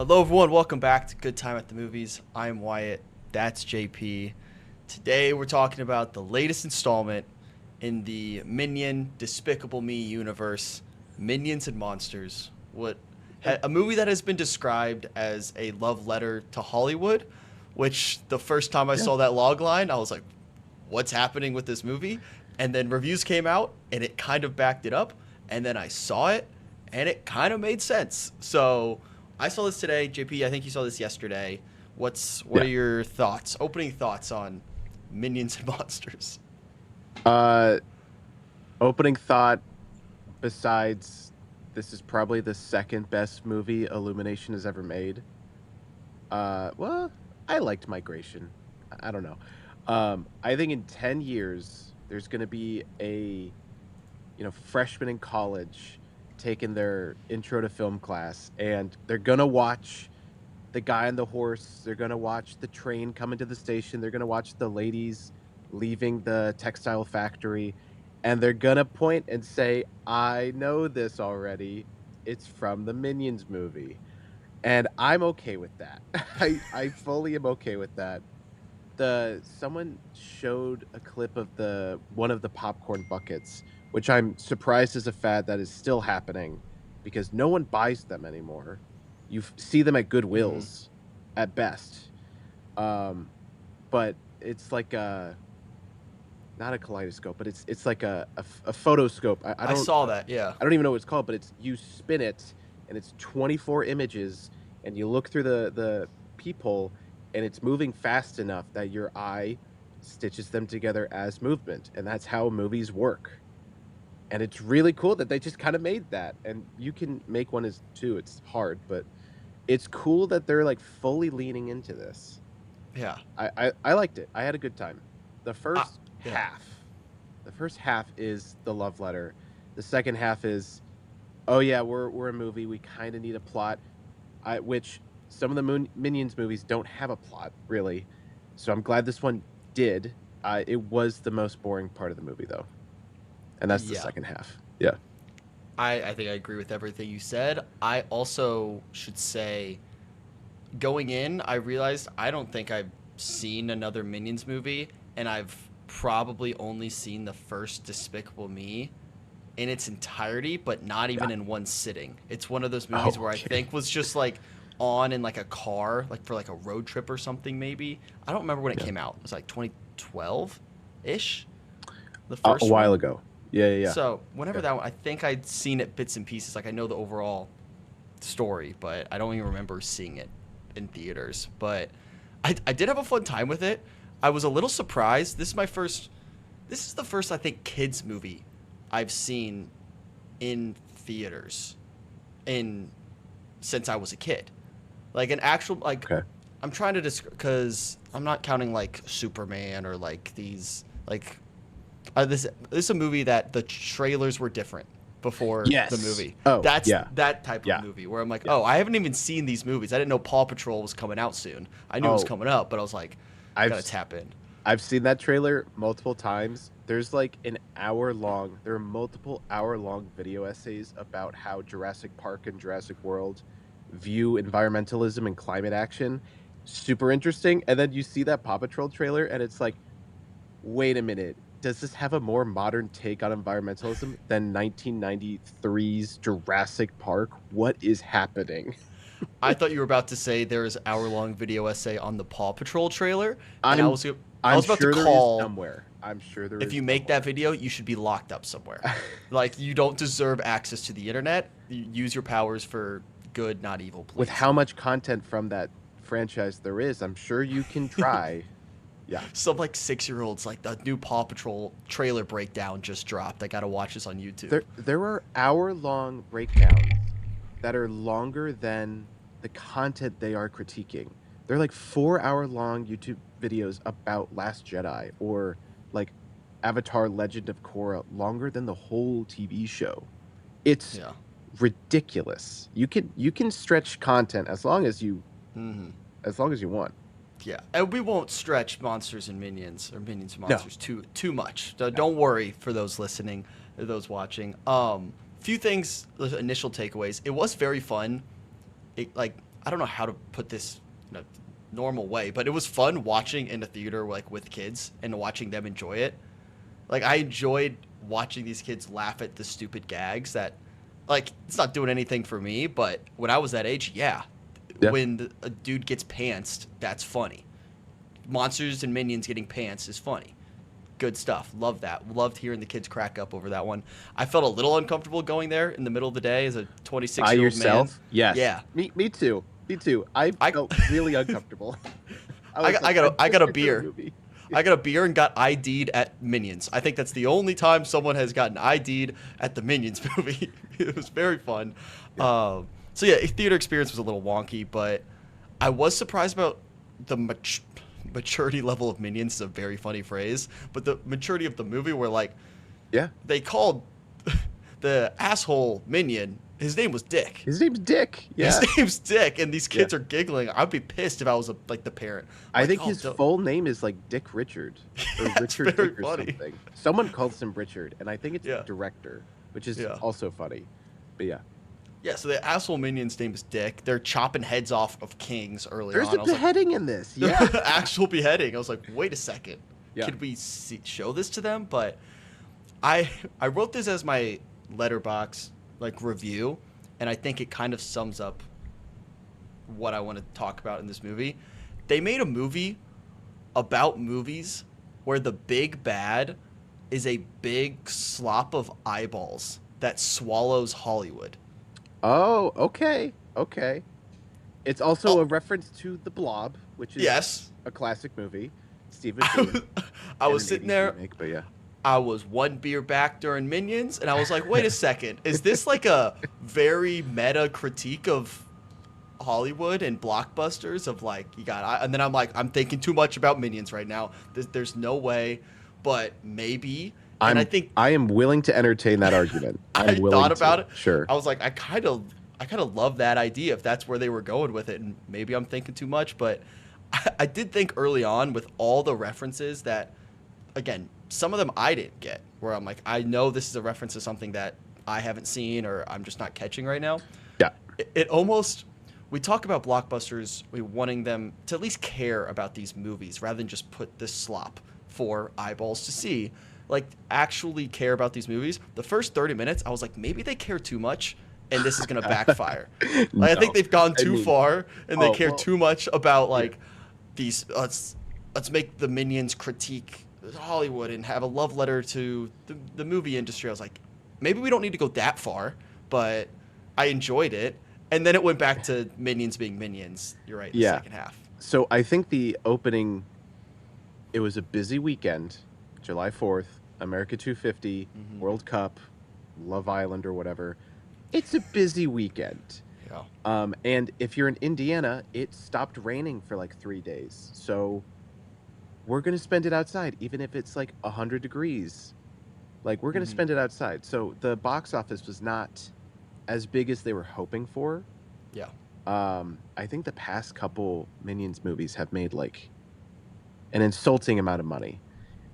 Hello, everyone. Welcome back to Good Time at the Movies. I'm Wyatt. That's JP. Today, we're talking about the latest installment in the Minion Despicable Me universe, Minions and Monsters. A movie that has been described as a love letter to Hollywood, which the first time I Yeah. saw that log line, I was like, what's happening with this movie? And then reviews came out, and it kind of backed it up. And then I saw it, and it kind of made sense. So I saw this today. JP, I think you saw this yesterday. What are Yeah. your thoughts? Opening thoughts on Minions and Monsters? Uh, Opening thought, besides this is probably the second best movie Illumination has ever made. Well, I liked Migration. I don't know. I think in 10 years there's going to be a, freshman in college taking their intro to film class, and they're going to watch the guy on the horse. They're going to watch the train coming to the station. They're going to watch the ladies leaving the textile factory. And they're going to point and say, I know this already. It's from the Minions movie. And I'm okay with that. I fully am okay with that. Someone showed a clip of the one of the popcorn buckets, which I'm surprised is a fad that is still happening because no one buys them anymore. See them at Mm-hmm. Goodwills at best. Um, but it's like a not a kaleidoscope, but it's like a photoscope. I saw that. Yeah. I don't even know what it's called, but it's you spin it and it's 24 images and you look through the peephole and it's moving fast enough that your eye stitches them together as movement, and that's how movies work. And it's really cool that they just kind of made that, and you can make one as too. It's hard, but it's cool that they're like fully leaning into this. Yeah. I liked it. I had a good time. The Uh, first yeah. half, the first half is the love letter. The second half is, oh yeah, we're a movie. We kind of need a plot. Which some of the Minions movies don't have a plot really. So I'm glad this one did. It was the most boring part of the movie though, and that's the Yeah. second half. Yeah. I think I agree with everything you said. I also should say, going in, I realized I don't think I've seen another Minions movie, and I've probably only seen the first Despicable Me in its entirety, but not Yeah. even in one sitting. It's one of those movies Oh, where I okay. think was just like on in like a car, like for like a road trip or something maybe. I don't remember when it Yeah. came out. It was like 2012 ish, the A first while one. ago. Yeah. Yeah. Yeah. So whenever Yeah. that one, I think I'd seen it bits and pieces. Like I know the overall story, but I don't even remember seeing it in theaters. But I did have a fun time with it. I was a little surprised. This is the first, I think, kids movie I've seen in theaters in since I was a kid. Like an actual, like, Okay. I'm trying to because I'm not counting like Superman or like these, like, this is a movie that the trailers were different before the Yes. movie. Oh, That's yeah. that type of Yeah. movie where I'm like, Yeah. oh, I haven't even seen these movies. I didn't know Paw Patrol was coming out soon. I knew it was Oh, coming up, but I was like, I've gotta s- tap in. I've seen that trailer multiple times. There are multiple hour-long video essays about how Jurassic Park and Jurassic World view environmentalism and climate action. Super interesting. And then you see that Paw Patrol trailer and it's like, wait a minute. Does this have a more modern take on environmentalism than 1993's Jurassic Park? What is happening? I thought you were about to say there is hour-long video essay on the Paw Patrol trailer, and I'm I I'm was about to sure there is call. somewhere. I'm sure there If is you make that somewhere. video, you should be locked up somewhere. Like you don't deserve access to the internet. You use your powers for good, not evil, With please. how much content from that franchise there is, I'm sure you can try. Yeah. Some like 6-year-olds like the new Paw Patrol trailer breakdown just dropped. I gotta watch this on YouTube. There are hour-long breakdowns that are longer than the content they are critiquing. They're like 4-hour-long YouTube videos about Last Jedi or like Avatar Legend of Korra, longer than the whole TV show. It's Yeah. ridiculous. You can stretch content Hmm. as long as you want. Yeah, and we won't stretch Monsters and Minions or Minions and No, Monsters too much. no. Don't worry for those listening or those watching. Few things, initial takeaways. It was very fun. It like I don't know how to put this in a normal way, but it was fun watching in the theater like with kids and watching them enjoy it. Like I enjoyed watching these kids laugh at the stupid gags that, like, it's not doing anything for me, but when I was that age, yeah, Yeah. when a dude gets pantsed, that's funny. Monsters and Minions getting pants is funny. Good stuff. Love that. Loved hearing the kids crack up over that one. I felt a little uncomfortable going there in the middle of the day as a By 26-year-old man. yourself? Yes. Yeah. Me too. Me too. I I felt really uncomfortable. I I was got, like, I got I'm a, I just got a here for the beer. movie. I got a beer and got ID'd at Minions. I think that's the only time someone has gotten ID'd at the Minions movie. It was very fun. Yeah. So yeah, theater experience was a little wonky, but I was surprised about the maturity level of Minions. Is a very funny phrase, but the maturity of the movie, where like Yeah. they called the asshole Minion. His name was Dick. His name's Dick. Yeah. His name's Dick, and these kids Yeah. are giggling. I'd be pissed if I was like the parent. I Like, think oh, his don't- full name is like Dick Richard or That's Richard very Dick or funny. something. Someone calls him Richard, and I think it's Yeah. the director, which is Yeah. also funny. But yeah, Yeah, so the asshole Minion's name is Dick. They're chopping heads off of kings early there's on. a I was like, beheading in this. Yeah. actual beheading. I was like, wait a second. Yeah. Could we show this to them? But I wrote this as my letterbox like review, and I think it kind of sums up what I want to talk about in this movie. They made a movie about movies where the big bad is a big slop of eyeballs that swallows Hollywood. Oh, okay, okay. It's also a reference to The Blob, which is Yes. a classic movie. Stephen I King. was, I was and an sitting 80s there. remake, but yeah. I was one beer back during Minions, and I was like, wait a second. Is this like a very meta critique of Hollywood and blockbusters of like, and then I'm like, I'm thinking too much about Minions right now. There's no way, but maybe. And I think I am willing to entertain that argument. I I'm willing thought to. about it. Sure. I was like, I kind of love that idea if that's where they were going with it, and maybe I'm thinking too much, but I did think early on with all the references that, again, some of them I didn't get, where I'm like, I know this is a reference to something that I haven't seen or I'm just not catching right now. Yeah. It almost, we talk about blockbusters, we wanting them to at least care about these movies rather than just put this slop for eyeballs to see. Like, actually care about these movies. The first 30 minutes, I was like, maybe they care too much and this is going to backfire. Like, I think they've gone too far and they care too much about, like, these, let's make the Minions critique Hollywood and have a love letter to the movie industry. I was like, maybe we don't need to go that far, but I enjoyed it. And then it went back to Minions being Minions. You're right, the second half. So I think the opening, it was a busy weekend, July 4th, America 250, World Cup, Love Island or whatever. It's a busy weekend. Yeah. And if you're in Indiana, it stopped raining for like 3 days. So we're going to spend it outside, even if it's like 100 degrees. Like, we're going to spend it outside. So the box office was not as big as they were hoping for. Yeah. I think the past couple Minions movies have made like an insulting amount of money.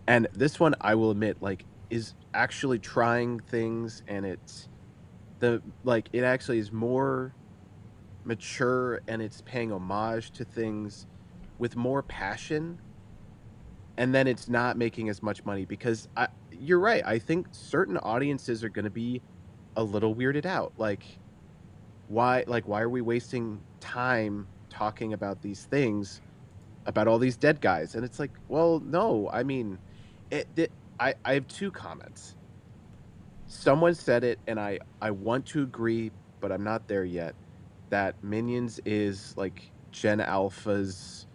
And this one, I will admit, like, is actually trying things, and it actually is more mature, and it's paying homage to things with more passion. And then it's not making as much money because you're right. I think certain audiences are going to be a little weirded out. Like, why are we wasting time talking about these things, about all these dead guys? And it's like, well, no, I mean, I have two comments. Someone said it, and I want to agree, but I'm not there yet, that Minions is like Gen Alpha's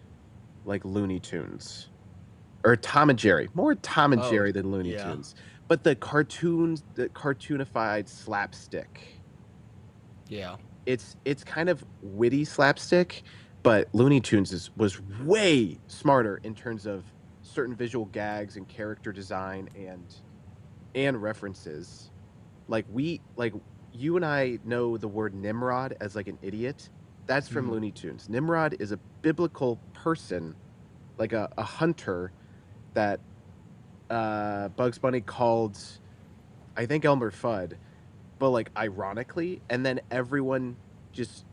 like Looney Tunes. Or Tom and Jerry. More Tom and Jerry than Looney Tunes. But the cartoonified slapstick. Yeah. It's kind of witty slapstick, but Looney Tunes was way smarter in terms of certain visual gags and character design and references. Like you and I know the word Nimrod as like an idiot. That's from Looney Tunes. Nimrod is a biblical person, like a hunter that Bugs Bunny called, I think, Elmer Fudd, but like ironically, and then everyone just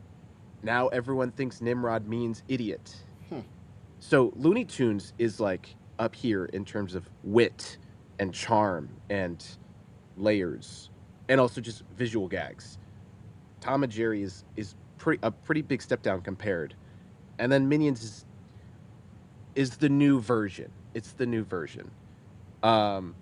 Now everyone thinks Nimrod means idiot. Hmm. So Looney Tunes is like up here in terms of wit and charm and layers and also just visual gags. Tom and Jerry is pretty big step down compared. And then Minions is the new version. It's the new version. Um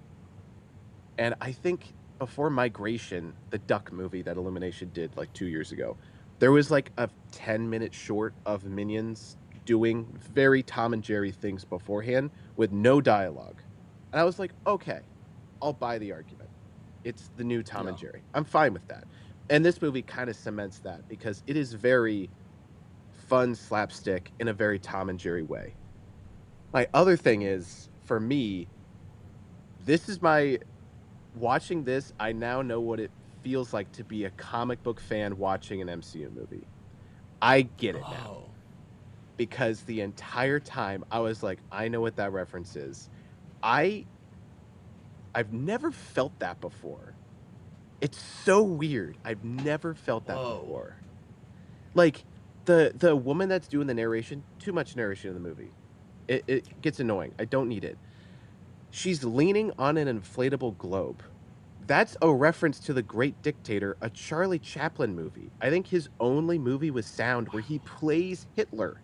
and I think before Migration, the Duck movie that Illumination did like 2 years ago, there was like a 10-minute short of Minions doing very Tom and Jerry things beforehand with no dialogue. And I was like, okay, I'll buy the argument. It's the new Tom and Yeah. Jerry. I'm fine with that. And this movie kind of cements that because it is very fun slapstick in a very Tom and Jerry way. My other thing is, for me, this is my watching this, I now know what it feels like to be a comic book fan watching an MCU movie. I get it now. Oh. Because the entire time I was like, I know what that reference is. I've never felt that before. It's so weird. I've never felt that Whoa. before. Like the woman that's doing the narration, too much narration in the movie. It gets annoying. I don't need it. She's leaning on an inflatable globe. That's a reference to The Great Dictator, a Charlie Chaplin movie. I think his only movie with sound where he plays Hitler.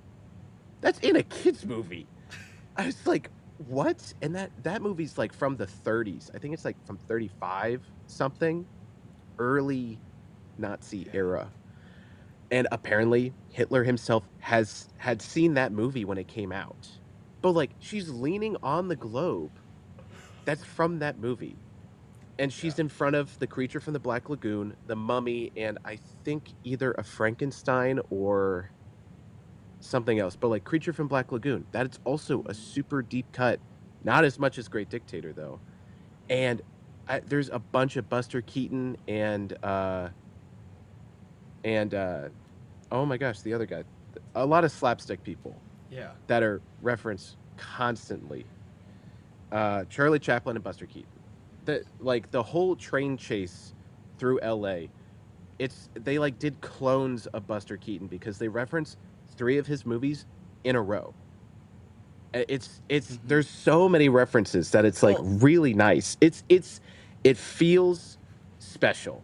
That's in a kid's movie. I was like, what? And that movie's like from the 30s. I think it's like from 35 something, early Nazi era. And apparently Hitler himself had seen that movie when it came out. But like she's leaning on the globe. That's from that movie. And she's in front of the creature from the Black Lagoon, the mummy, and I think either a Frankenstein or something else. But like Creature from Black Lagoon, that is also a super deep cut. Not as much as Great Dictator though. And there's a bunch of Buster Keaton and oh my gosh, the other guy. A lot of slapstick people Yeah. that are referenced constantly. Charlie Chaplin and Buster Keaton. The whole train chase through LA, they like did clones of Buster Keaton because they reference 3 of his movies in a row. There's so many references that it's like Well, really nice. It feels special.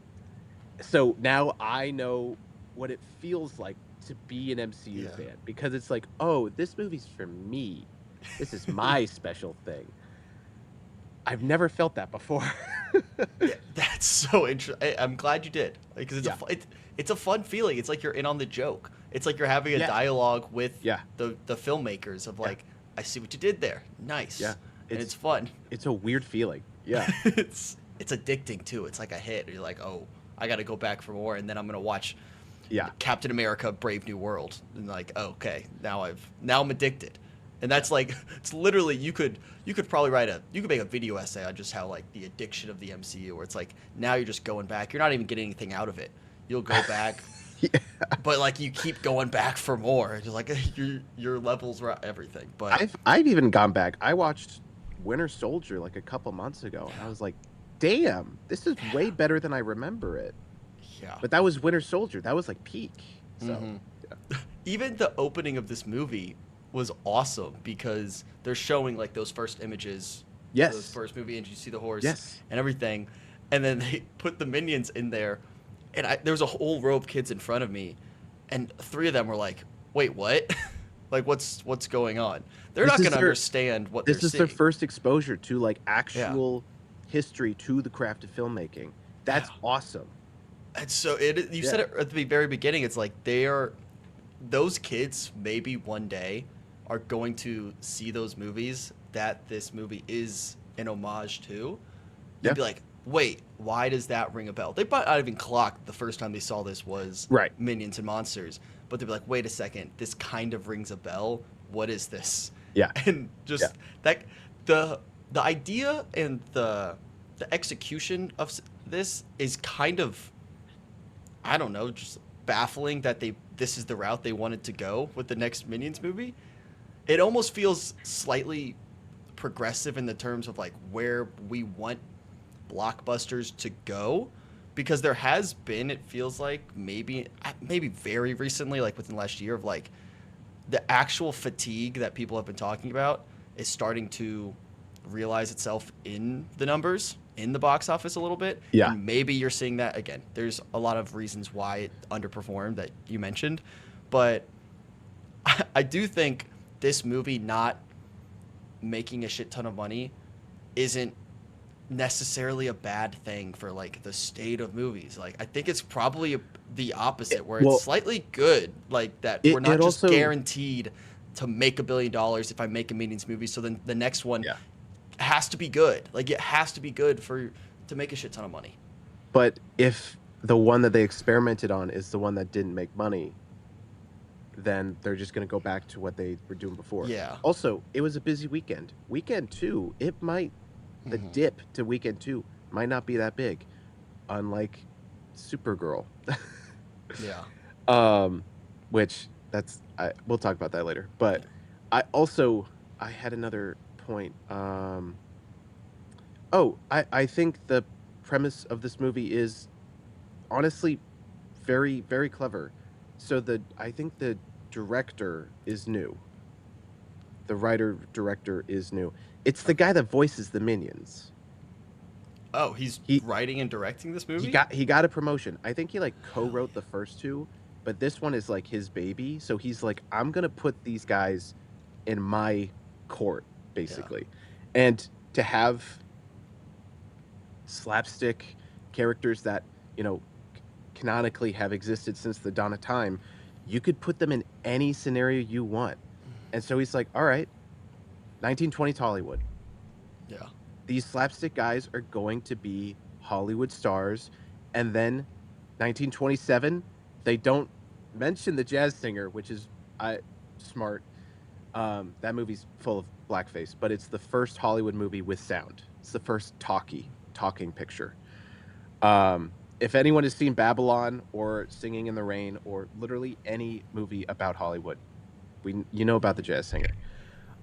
So now I know what it feels like to be an MCU yeah. fan because it's like, oh, this movie's for me. This is my special thing. I've never felt that before. Yeah, that's so interesting. I'm glad you did, because Yeah. It's a fun feeling. It's like you're in on the joke. It's like you're having a Yeah. dialogue with Yeah. the filmmakers of Yeah. like, I see what you did there. Nice. Yeah. And it's fun. It's a weird feeling. Yeah. It's addicting too. It's like a hit. You're like, oh, I got to go back for more, and then I'm gonna watch Yeah. Captain America: Brave New World, and like, oh, okay, now I'm addicted. And that's like, it's literally, you could probably you could make a video essay on just how like the addiction of the MCU, where it's like now you're just going back, you're not even getting anything out of it. You'll go back, Yeah. but like you keep going back for more. It's just like your levels are everything. But I've even gone back. I watched Winter Soldier like a couple months ago, and I was like, damn, this is way better than I remember it. yeah, But that was Winter Soldier. That was like peak. So Mhm. yeah. Even the opening of this movie was awesome because they're showing like those first images, Yes. those first movie, and you see the horse Yes. and everything, and then they put the minions in there, and there was a whole row of kids in front of me, and 3 of them were like, "Wait, what? Like, what's going on?" They're This not is going to their- understand what This they're is seeing. their first exposure to like actual history to the craft of filmmaking. That's Yeah. awesome. And so you said it at the very beginning. It's like those kids maybe one day are going to see those movies that this movie is an homage to. They'd Yeah. be like, wait, why does that ring a bell? They might not even clocked the first time they saw this was Right. Minions and Monsters, but they'd be like, wait a second, this kind of rings a bell. What is this? Yeah. And just that the idea and the execution of this is kind of, I don't know, just baffling that this is the route they wanted to go with the next Minions movie. It almost feels slightly progressive in the terms of like where we want blockbusters to go, because there has been, it feels like maybe very recently, like within the last year, of like the actual fatigue that people have been talking about is starting to realize itself in the numbers, in the box office a little bit. Yeah. And maybe you're seeing that again. There's a lot of reasons why it underperformed that you mentioned, but I do think this movie not making a shit ton of money isn't necessarily a bad thing for like the state of movies. Like I think it's probably the opposite, where Well, it's slightly good, like that we're it not just also, guaranteed to make $1 billion if I make a Minions movie. So then the next one yeah. has to be good. Like it has to be good for to make a shit ton of money. But if the one that they experimented on is the one that didn't make money, then they're just going to go back to what they were doing before. Yeah. Also, it was a busy weekend. Weekend 2, the dip to weekend 2 might not be that big, unlike Supergirl. Yeah. Which we'll talk about that later. But I had another point. I think the premise of this movie is honestly very, very clever. So I think the director is new. The writer director is new. It's the guy that voices the Minions. Oh, he's He writing and directing this movie? he got a promotion. I think he like co-wrote the first two, but this one is like his baby. So he's like, I'm gonna put these guys in my court, basically. And to have slapstick characters that, canonically have existed since the dawn of time, you could put them in any scenario you want. And so he's like, all right, 1920s Hollywood. Yeah. These slapstick guys are going to be Hollywood stars. And then 1927, they don't mention the jazz singer, which is smart. That movie's full of blackface, but it's the first Hollywood movie with sound. It's the first talking picture. If anyone has seen Babylon or Singing in the Rain or literally any movie about Hollywood, you know about the jazz singer.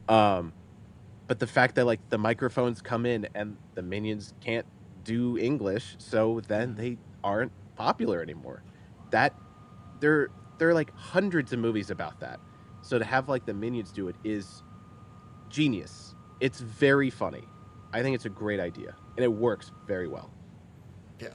But the fact that like the microphones come in and the Minions can't do English, so then they aren't popular anymore. That there are like hundreds of movies about that. So to have like the Minions do it is genius. It's very funny. I think it's a great idea and it works very well. Yeah.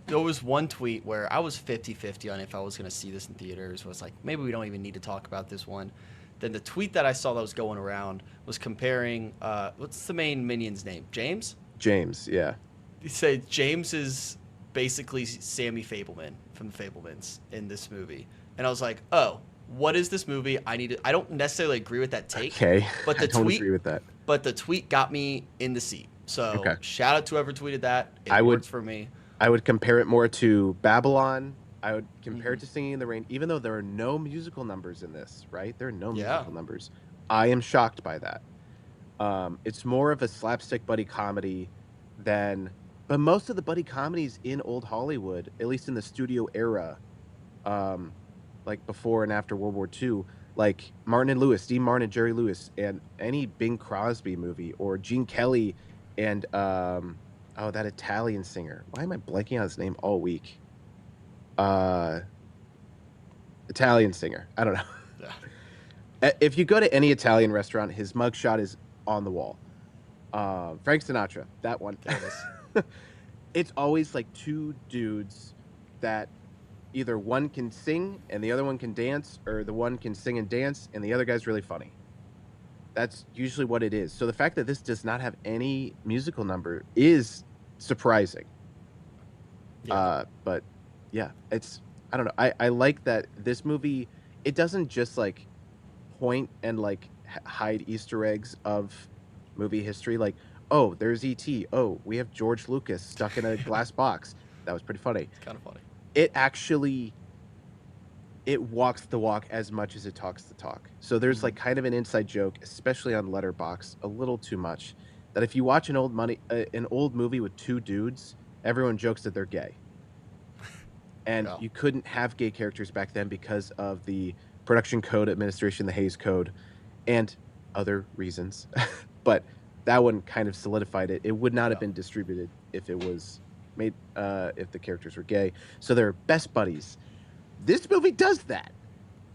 There was one tweet where I was 50-50 on if I was going to see this in theaters. Was like, maybe we don't even need to talk about this one. Then the tweet that I saw that was going around was comparing, what's the main Minion's name? James? James, yeah. He said James is basically Sammy Fableman from the Fablemans in this movie. And I was like, oh, what is this movie? I don't necessarily agree with that take. Okay. But I don't agree with that. But the tweet got me in the seat. So okay. Shout out to whoever tweeted that. It worked for me. I would compare it more to Babylon. I would compare it to Singing in the Rain, even though there are no musical numbers in this, right? There are no musical numbers. I am shocked by that. It's more of a slapstick buddy comedy but most of the buddy comedies in old Hollywood, at least in the studio era, like before and after World War II, like Martin and Lewis, Dean Martin and Jerry Lewis, and any Bing Crosby movie, or Gene Kelly and that Italian singer. Why am I blanking on his name all week? Italian singer. I don't know. Yeah. If you go to any Italian restaurant, his mugshot is on the wall. Frank Sinatra, that one. It's always like two dudes that either one can sing and the other one can dance, or the one can sing and dance and the other guy's really funny. That's usually what it is. So the fact that this does not have any musical number is surprising. Yeah. But yeah, I don't know. I like that this movie, it doesn't just like point and like hide Easter eggs of movie history. Like, oh, there's E.T. Oh, we have George Lucas stuck in a glass box. That was pretty funny. It's kind of funny. It walks the walk as much as it talks the talk. So there's like kind of an inside joke, especially on Letterboxd, a little too much, that if you watch an old movie with two dudes, everyone jokes that they're gay. And you couldn't have gay characters back then because of the Production Code Administration, the Hays Code, and other reasons. But that one kind of solidified it. It would not have been distributed if it was made if the characters were gay. So they're best buddies. This movie does that.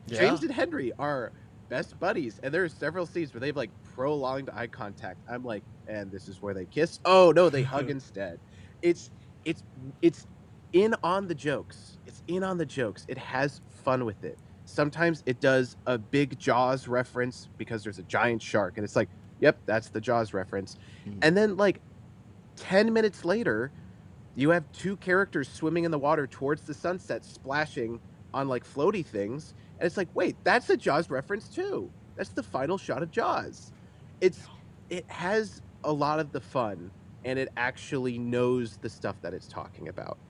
Yeah. James and Henry are best buddies, and there are several scenes where they've like prolonged eye contact. I'm like, and this is where they kiss. Oh no, they hug instead. It's it's it's in on the jokes. It's in on the jokes. It has fun with it. Sometimes it does a big Jaws reference because there's a giant shark, and it's like, yep, that's the Jaws reference. Mm. And then like 10 minutes later, you have two characters swimming in the water towards the sunset, splashing on like floaty things, and it's like, wait, that's a Jaws reference too. That's the final shot of Jaws. It's it has a lot of the fun, and it actually knows the stuff that it's talking about. Yeah.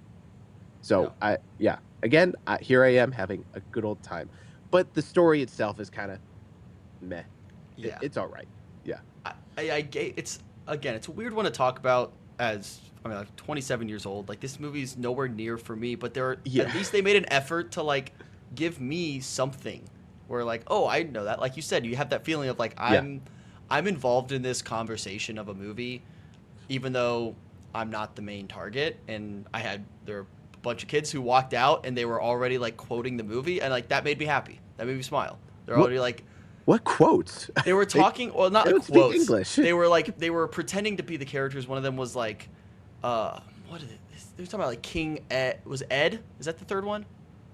So yeah, again, here I am having a good old time, but the story itself is kind of meh. Yeah. It's all right. Yeah, I get it's again, it's a weird one to talk about as I mean, like 27 years old. Like this movie's nowhere near for me, but yeah, at least they made an effort to like give me something where like, oh, I know that. Like you said, you have that feeling of like yeah, I'm involved in this conversation of a movie, even though I'm not the main target. And there were a bunch of kids who walked out and they were already like quoting the movie, and like that made me happy. That made me smile. They're What already like what quotes? they were They talking, well, they not don't speak quotes. English. They were pretending to be the characters. One of them was like, what is it? They were talking about like King Ed. Was Ed? Is that the third one?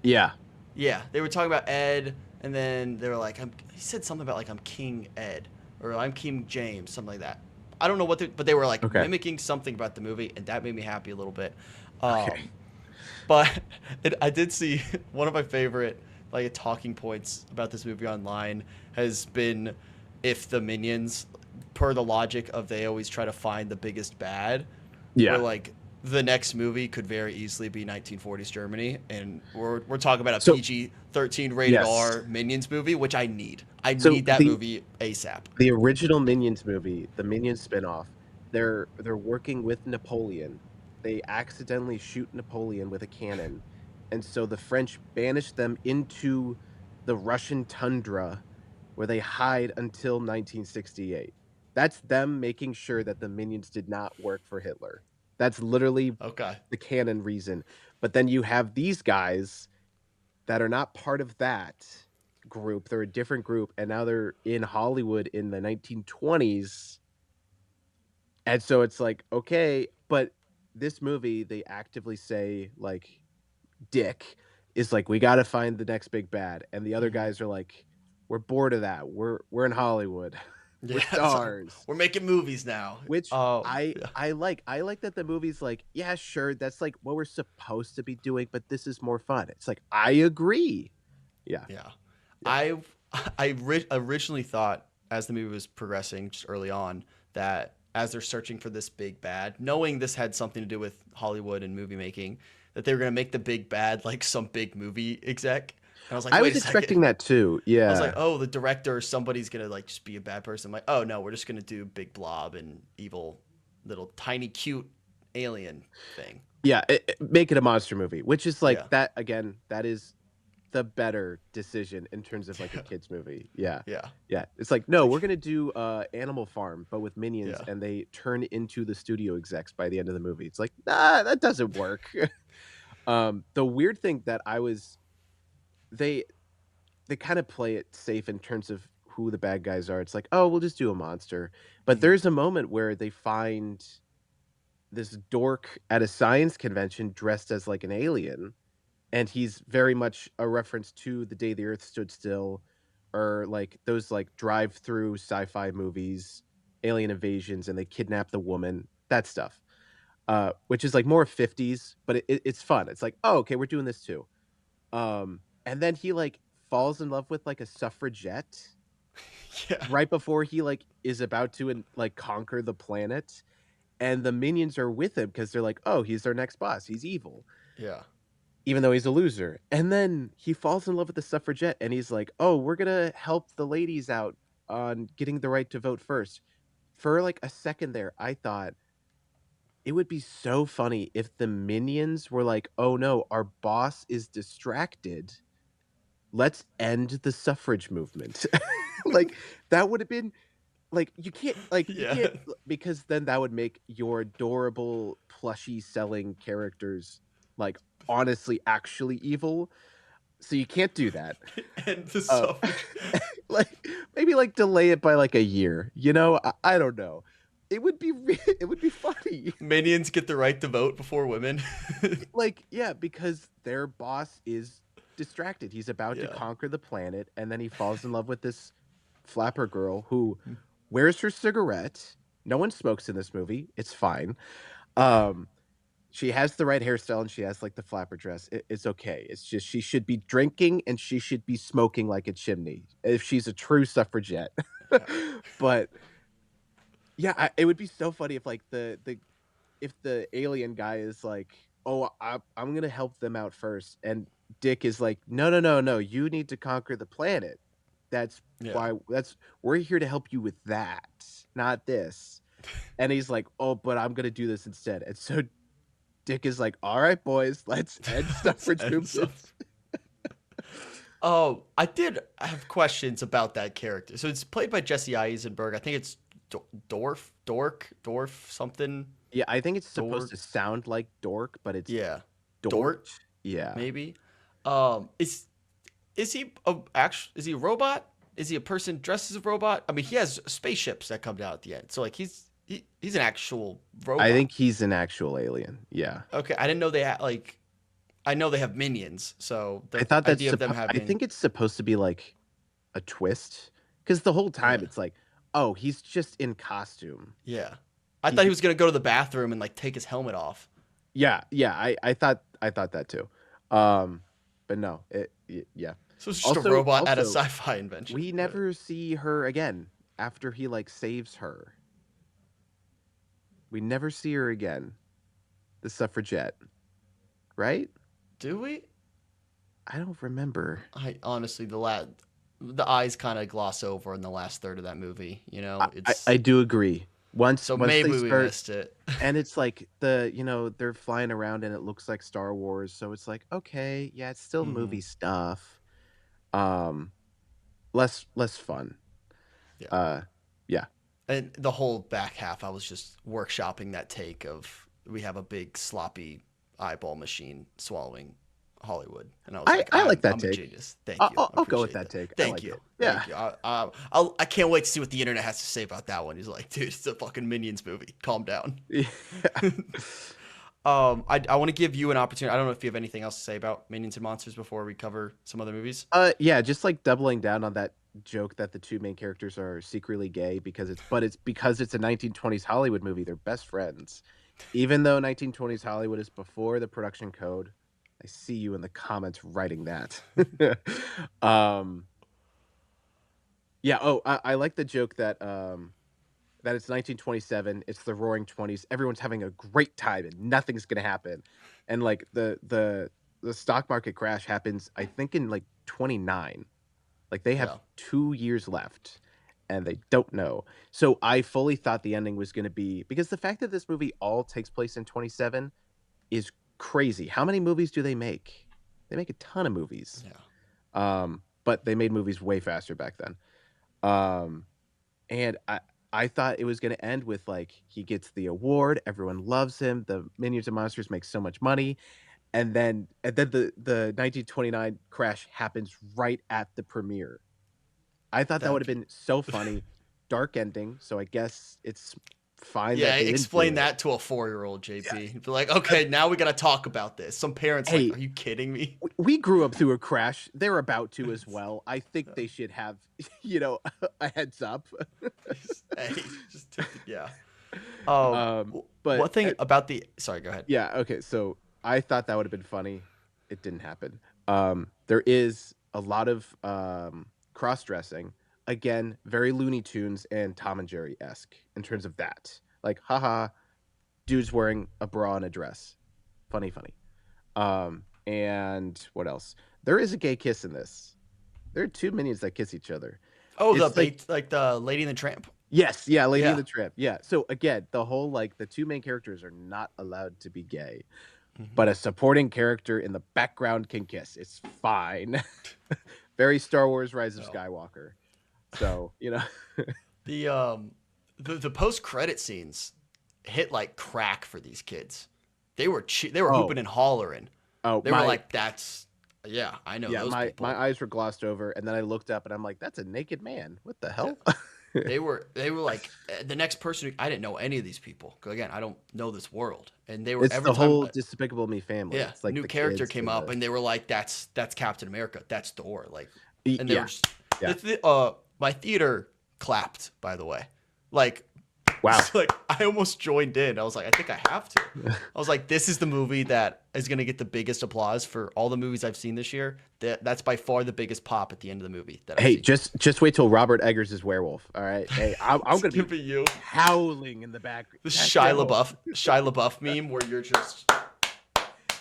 Yeah. Yeah, they were talking about Ed, and then they were like, he said something about like I'm King Ed or I'm King James, something like that. I don't know what, but they were like Okay. mimicking something about the movie, and that made me happy a little bit. Okay. But I did see one of my favorite like talking points about this movie online has been if the minions, per the logic of they always try to find the biggest bad, where Yeah. like the next movie could very easily be 1940s Germany, and we're talking about a So PG-13 rated yes. R Minions movie, which I need. I So need that movie ASAP. the original Minions movie, the Minions spinoff, they're working with Napoleon. They accidentally shoot Napoleon with a cannon, and so the French banish them into the Russian tundra, where they hide until 1968. That's them making sure that the Minions did not work for Hitler. That's literally Okay. the canon reason. But then you have these guys that are not part of that group. They're a different group, and now they're in Hollywood in the 1920s. And so it's like, okay, but this movie, they actively say, like, Dick is like, we got to find the next big bad. And the other Hmm. guys are like, we're bored of that. We're in Hollywood. We're Yeah, so stars. we're making movies now. Which Yeah, I like. I like that the movie's like, yeah, sure, that's like what we're supposed to be doing, but this is more fun. It's like, I agree. Yeah. yeah. Yeah. I originally thought as the movie was progressing just early on that as they're searching for this big bad, knowing this had something to do with Hollywood and movie making, that they were gonna make the big bad like some big movie exec. And I was like, I wait was a second. expecting that too. I was like, Yeah. oh, the director or somebody's gonna like just be a bad person. I'm like, oh no, we're just gonna do big blob and evil little tiny cute alien thing. Yeah, make it a monster movie, which is Yeah. like that again, that is the better decision in terms of like a Yeah. kids movie. Yeah. Yeah. Yeah. It's like, It's no, we're like gonna do Animal Farm, but with minions, yeah. and they turn into the studio execs by the end of the movie. It's like, nah, that doesn't work. The weird thing that I was they they kind of play it safe in terms of who the bad guys are. It's like, oh, we'll just do a monster. But Mhm. there's a moment where they find this dork at a science convention dressed as like an alien, and he's very much a reference to The Day the Earth Stood Still, or like those like drive-through sci-fi movies, alien invasions, and they kidnap the woman, that stuff. Which is like more 50s, but it's fun. It's like, oh, okay, we're doing this too. And then he like falls in love with like a suffragette Yeah. right before he like is about to and like conquer the planet, and the minions are with him because they're like, oh, he's our next boss, he's evil, Yeah. even though he's a loser. And then he falls in love with the suffragette, and he's like, oh, we're gonna help the ladies out on getting the right to vote first. For like a second there, I thought it would be so funny if the minions were like, oh no, our boss is distracted, let's end the suffrage movement. Like, that would have been like you Yeah. can't because then that would make your adorable plushy selling characters like honestly actually evil. So you can't do that. And the Uh, suffrage. like maybe like delay it by like a year. You know, I don't know. It would be it would be funny. Minions get the right to vote before women. Like yeah, because their boss is distracted. He's about to Yeah. conquer the planet, and then he falls in love with this flapper girl who wears her cigarette. No one smokes in this movie. It's fine. Um, she has the right hairstyle and she has like the flapper dress. It's okay. It's just she should be drinking and she should be smoking like a chimney if she's a true suffragette. Yeah. But yeah, it would be so funny if like the if the alien guy is like, "Oh, I'm gonna help them out first," and Dick is like, "No, no, no, no, you need to conquer the planet. That's Yeah. why that's we're here to help you with that, not this." And he's like, "Oh, but I'm gonna do this instead." And so Dick is like, "All right, boys, let's end suffrage And movement." stuff. Oh, I did have questions about that character. So it's played by Jesse Eisenberg. I think it's Dorf, something. Yeah, I think it's supposed Dork. to sound like dork, but it's Yeah. Dort. Dort, Yeah. maybe. Is he is he a robot? Is he a person dressed as a robot? I mean, he has spaceships that come down at the end. So like he's an actual I robot. think he's an actual alien. Yeah. Okay, I didn't know they had like I know they have minions, so I the thought that's idea of them I having think it's supposed to be like a twist because the whole time yeah. it's like, oh, he's just in costume. Yeah. I thought he He, was gonna go to the bathroom and like take his helmet off. yeah, yeah. I thought that too. But no, yeah. So it's just a Also, robot at a sci-fi invention. we But never see her again after he like saves her. We never see her again. The suffragette, right? do we? I don't remember. I honestly the eyes kind of gloss over in the last third of that movie. You know, I it's do agree. so Once they maybe we start missed it. and it's like they're flying around and it looks like Star Wars, so it's like, okay, yeah, it's still Hmm. movie stuff. Um, less fun. Yeah. Uh, yeah. And the whole back half, I was just workshopping that take of we have a big sloppy eyeball machine swallowing Hollywood, and I was like, I like that I'm a take. genius. Thank you. I I'll go with appreciate that that. take. I Thank like you. it. Yeah. Thank you. I can't wait to see what the internet has to say about that one. He's like, dude, it's a fucking Minions movie. Calm down. Yeah. I want to give you an opportunity. I don't know if you have anything else to say about Minions and Monsters before we cover some other movies. Yeah, just like doubling down on that joke that the two main characters are secretly gay it's because it's a 1920s Hollywood movie. They're best friends. Even though 1920s Hollywood is before the production code. I see you in the comments writing that. um yeah, oh, I like the joke that it's 1927, it's the roaring 20s. Everyone's having a great time and nothing's going to happen. And like the stock market crash happens I think in like 29. Like they have Yeah. 2 years left and they don't know. So I fully thought the ending was going to be because the fact that this movie all takes place in 27 is crazy. How many movies do they make? They make a ton of movies. Yeah. But they made movies way faster back then. Um, and I thought it was going to end with like he gets the award, everyone loves him, the Minions and Monsters make so much money, and then the 1929 crash happens right at the premiere. I thought that would That'd have be been so funny. Dark ending, so I guess it's fine Yeah, that they didn't do explain it. that to a 4-year-old Yeah. JP. Be like, okay, now we gotta talk about this. Some parents like, Hey, are you kidding me? we grew up through a crash. They're about to as well. I think they should have, a heads up. Hey, just yeah. Um, um, one but thing about the sorry, go ahead. yeah, okay. So I thought that would have been funny. It didn't happen. There is a lot of cross dressing. Again, very Looney Tunes and Tom and Jerry esque in terms of that. Like, haha, dude's wearing a bra and a dress. Funny, funny. And what else? There is a gay kiss in this. There are two minions that kiss each other. Oh, the It's like bait, like the Lady and the Tramp. yes, yeah, Lady and Yeah. the Tramp. Yeah. So again, the whole like the two main characters are not allowed to be gay, Hmm. but a supporting character in the background can kiss. It's fine. Very Star Wars Rise of No. Skywalker. So, The the post credit scenes hit like crack for these kids. They were Oh, hooping and hollering. oh, They were like, "That's yeah, I know yeah, those my people." eyes were glossed over, and then I looked up, and I'm like, that's a naked man. What the Yeah, hell? they were like the next person. I didn't know any of these people. 'Cause again, I don't know this world, and they were It's every the time. whole Despicable Me family. Yeah, It's like new the character kids came and up, the and they were like, That's Captain America. That's Thor." Like, and they were yeah, just yeah. my theater clapped. By the way, like Wow. like I almost joined in. I was like, I think I have to. I was like, this is the movie that is gonna get the biggest applause for all the movies I've seen this year. That's by far the biggest pop at the end of the movie that I've Hey, seen. just wait till Robert Eggers is werewolf. All right. Hey, I'm It's gonna gonna be be you. howling in the back. The Heck no. Shia LaBeouf meme where you're just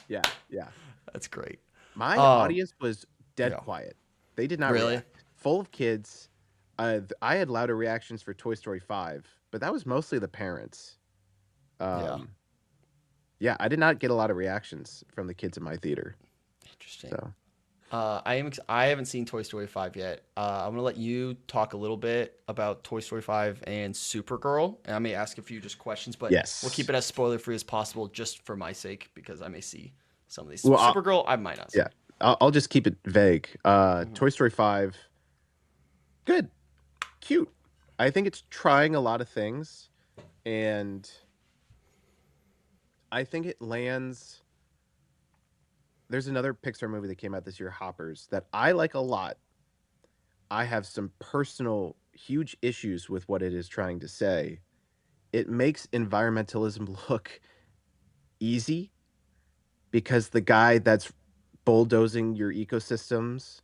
Yeah, yeah. that's great. My Um, audience was dead yeah, quiet. They did not really, react. Full of kids. I had louder reactions for Toy Story 5, but that was mostly the parents. yeah, Um, yeah, I did not get a lot of reactions from the kids in my theater. interesting. So, I haven't seen Toy Story 5 yet. I'm gonna let you talk a little bit about Toy Story 5 and Supergirl, and I may ask a few just questions, but we'll keep yes. it as spoiler free as possible, just for my sake, because I may see some of these. Well, Supergirl, I might not see. yeah. I'll just keep it vague. Hmm. Toy Story 5, good, cute. I think it's trying a lot of things, and I think it lands. There's another Pixar movie that came out this year, Hoppers, that I like a lot. I have some personal huge issues with what it is trying to say. It makes environmentalism look easy because the guy that's bulldozing your ecosystems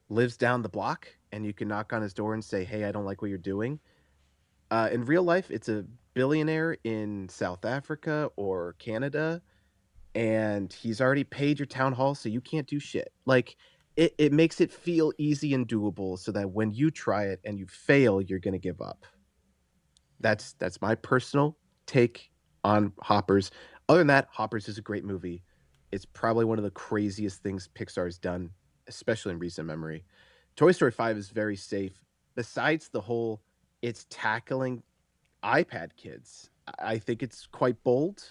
lives down the block and you can knock on his door and say, "Hey, I don't like what you're doing." In real life, it's a billionaire in South Africa or Canada, and he's already paid your town hall, so you can't do shit. Like, it makes it feel easy and doable so that when you try it and you fail, you're gonna give up. That's my personal take on Hoppers. Other than that, Hoppers is a great movie. It's probably one of the craziest things Pixar's done, especially in recent memory. Toy Story 5 is very safe. Besides the whole it's tackling iPad kids. I think it's quite bold.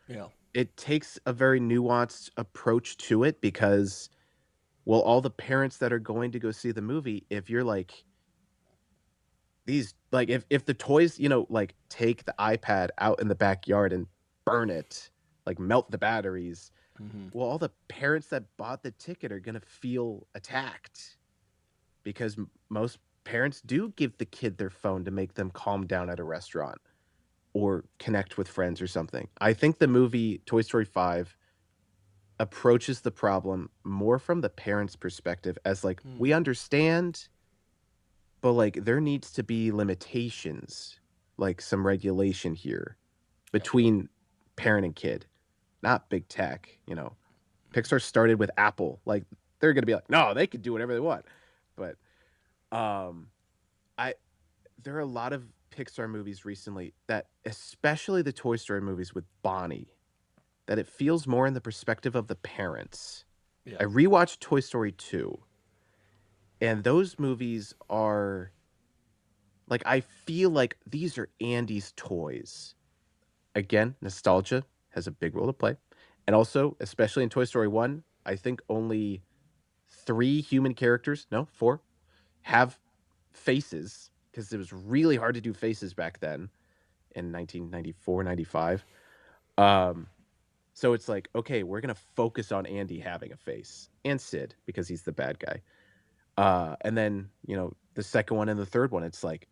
Yeah. It takes a very nuanced approach to it because, well, all the parents that are going to go see the movie, if you're like these, like if the toys, like take the iPad out in the backyard and burn it, like melt the batteries, Hmm. well, all the parents that bought the ticket are gonna feel attacked because most parents do give the kid their phone to make them calm down at a restaurant or connect with friends or something. I think the movie Toy Story 5 approaches the problem more from the parents' perspective as like, we understand, but like there needs to be limitations, like some regulation here Gotcha. between parent and kid, not big tech, Pixar started with Apple. Like they're gonna be like, no, they can do whatever they want. But um I there are a lot of Pixar movies recently that, especially the Toy Story movies with Bonnie, that it feels more in the perspective of the parents. Yeah. I rewatched Toy Story 2, and those movies are like, I feel like these are Andy's toys. Again, nostalgia has a big role to play. And also, especially in Toy Story 1, I think only 3 human characters, no, 4, have faces because it was really hard to do faces back then in 1994, 95. Um, so it's like, okay, we're gonna focus on Andy having a face and Sid because he's the bad guy. And then the second one and the third one, it's like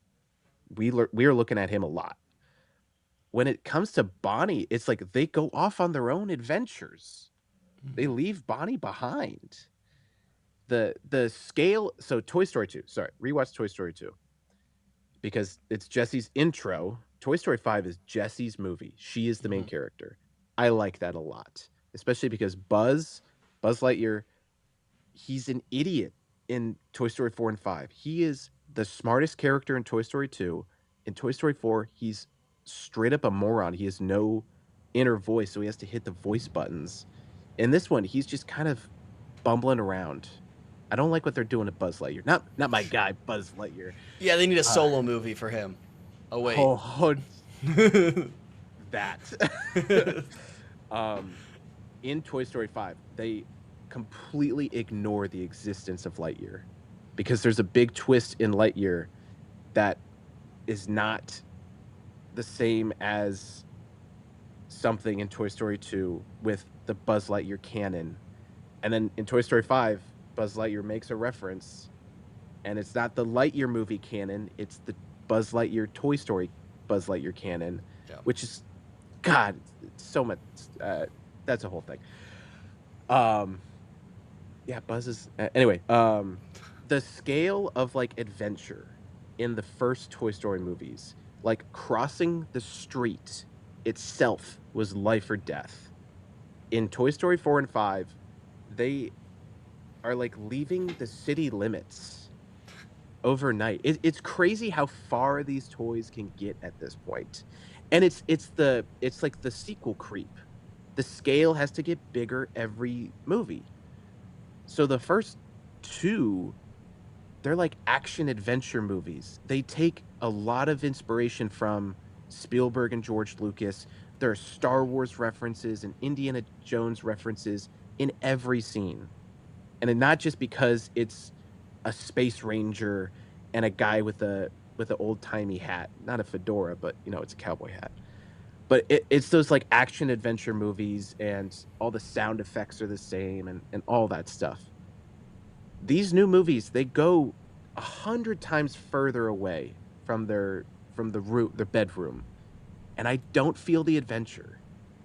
we are looking at him a lot. When it comes to Bonnie, it's like they go off on their own adventures. They Hmm. leave Bonnie behind. The scale. So Toy Story 2. Sorry, rewatch Toy Story 2 because it's Jesse's intro. Toy Story 5 is Jesse's movie. She is the main Hmm. character. I like that a lot, especially because Buzz Lightyear, he's an idiot in Toy Story 4 and 5. He is the smartest character in Toy Story 2. In Toy Story 4, he's straight up a moron. He has no inner voice, so he has to hit the voice buttons. In this one, he's just kind of bumbling around. I don't like what they're doing to Buzz Lightyear. Not my guy, Buzz Lightyear. Yeah, they need a Uh, solo movie for him. Oh wait. oh, that. um, in Toy Story 5, they completely ignore the existence of Lightyear because there's a big twist in Lightyear that is not the same as something in Toy Story 2 with the Buzz Lightyear canon. And then in Toy Story 5, Buzz Lightyear makes a reference, and it's not the Lightyear movie canon, it's the Buzz Lightyear Toy Story Buzz Lightyear canon, Yeah. which is, God, it's so much. That's a whole thing. Um, yeah, Buzz is. Anyway, the scale of like adventure in the first Toy Story movies, like crossing the street itself was life or death. In Toy Story 4 and 5, they are like leaving the city limits overnight. It's crazy how far these toys can get at this point. And it's like the sequel creep. The scale has to get bigger every movie. So the first two, they're like action adventure movies. They take a lot of inspiration from Spielberg and George Lucas. There are Star Wars references and Indiana Jones references in every scene. And not just because it's a space ranger and a guy with an old-timey hat, not a fedora, but it's a cowboy hat. But it's those like action adventure movies, and all the sound effects are the same, and all that stuff. These new movies, they go 100 times further away from their bedroom, and I don't feel the adventure.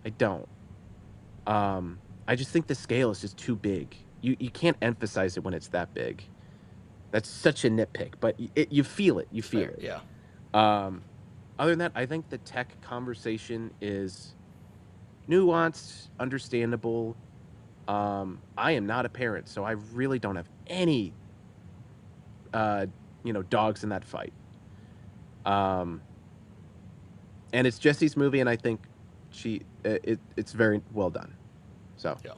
I don't. I just think the scale is just too big. You can't emphasize it when it's that big. That's such a nitpick, but you feel it. You feel Fair. it. Yeah. Um, Other than that, I think the tech conversation is nuanced, understandable. I am not a parent, so I really don't have any, uh, dogs in that fight. Um, and it's Jesse's movie, and I think it's very well done. So, Yeah.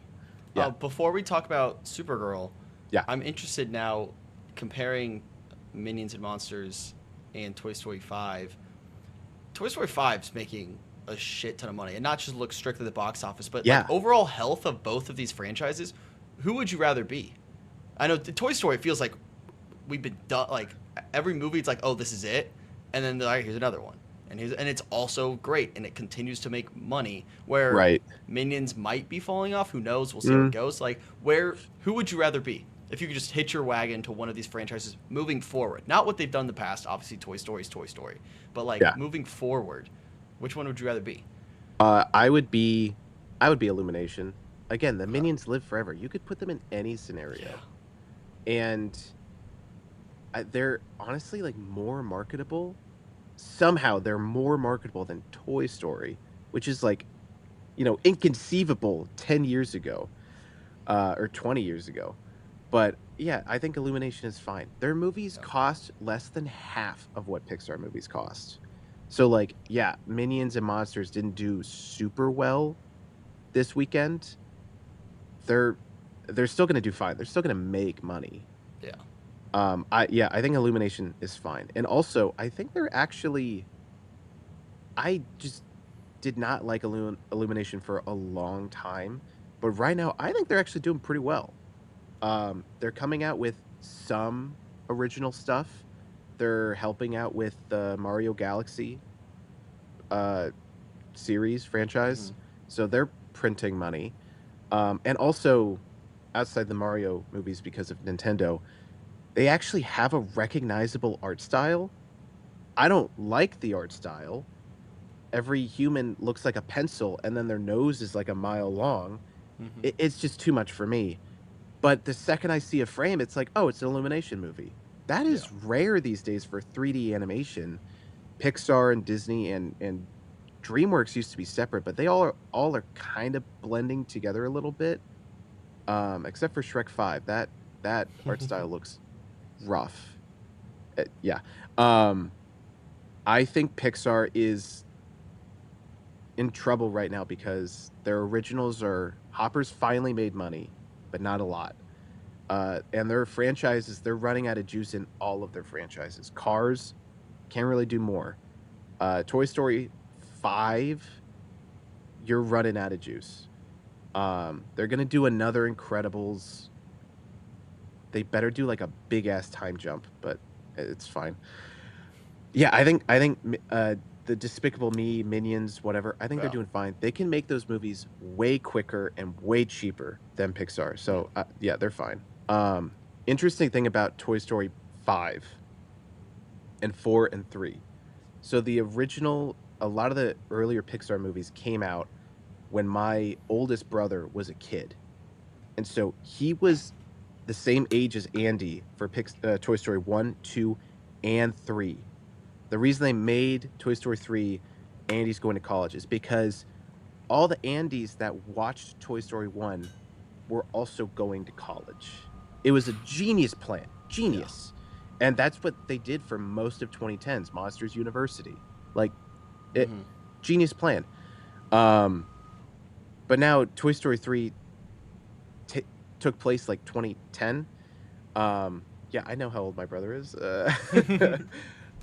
yeah, Before we talk about Supergirl, yeah, I'm interested now comparing Minions and Monsters and Toy Story 5. Toy Story 5's making a shit ton of money, and not just look strictly at the box office, but like yeah. overall health of both of these franchises. Who would you rather be? I know the Toy Story feels like we've been done. Like every movie, it's like, oh, this is it, and then like, here's another one, and it's also great, and it continues to make money. Where Right. Minions might be falling off. Who knows? We'll see how it Mm. goes. Like who would you rather be if you could just hitch your wagon to one of these franchises moving forward? Not what they've done in the past. Obviously, Toy Story is Toy Story, but like Yeah. moving forward, which one would you rather be? I would be Illumination. Again, the Okay. minions live forever. You could put them in any Yeah. scenario, and they're honestly like more marketable. Somehow they're more marketable than Toy Story, which is like, inconceivable 10 years ago, or 20 years ago. But yeah, I think Illumination is fine. Their movies Yeah. cost less than half of what Pixar movies cost. So like, yeah, Minions and Monsters didn't do super well this weekend. They're they're still going to do fine. They're still going to make money. Yeah. I think Illumination is fine. And also, I think they're actually, I just did not like Illumination for a long time, but right now I think they're actually doing pretty well. They're coming out with some original stuff. They're helping out with the Mario Galaxy uh, series franchise, Mhm. so they're printing money. And also, outside the Mario movies, because of Nintendo, they actually have a recognizable art style. I don't like the art style. Every human looks like a pencil, and then their nose is like a mile long. Mhm. It's just too much for me. But the second I see a frame, it's like, oh, it's an Illumination movie. That Yeah. is rare these days for 3D animation. Pixar and Disney and DreamWorks used to be separate, but they all are kind of blending together a little bit. Except for Shrek 5. That art style looks rough. Yeah. Um, I think Pixar is in trouble right now because their originals are Hopper's finally made money, but not a lot. And their franchises, they're running out of juice in all of their franchises. Cars can't really do more. Toy Story 5, you're running out of juice. They're gonna do another Incredibles. They better do like a big ass time jump, but it's fine. Yeah, I think the Despicable Me, Minions, whatever. I think they're Yeah. doing fine. They can make those movies way quicker and way cheaper than Pixar. Yeah. So yeah, they're fine. Interesting thing about Toy Story 5 and 4 and 3. So the original, a lot of the earlier Pixar movies came out when my oldest brother was a kid, and so he was the same age as Andy for Toy Story 1, 2, and 3. The reason they made Toy Story 3 Andy's going to college is because all the Andys that watched Toy Story 1 were also going to college. It was a genius plan. Yeah. Genius. And that's what they did for most of 2010's Monsters University. Like it Hmm. genius plan. Um but now Toy Story 3 t- took place like 2010. Yeah, I know how old my brother is.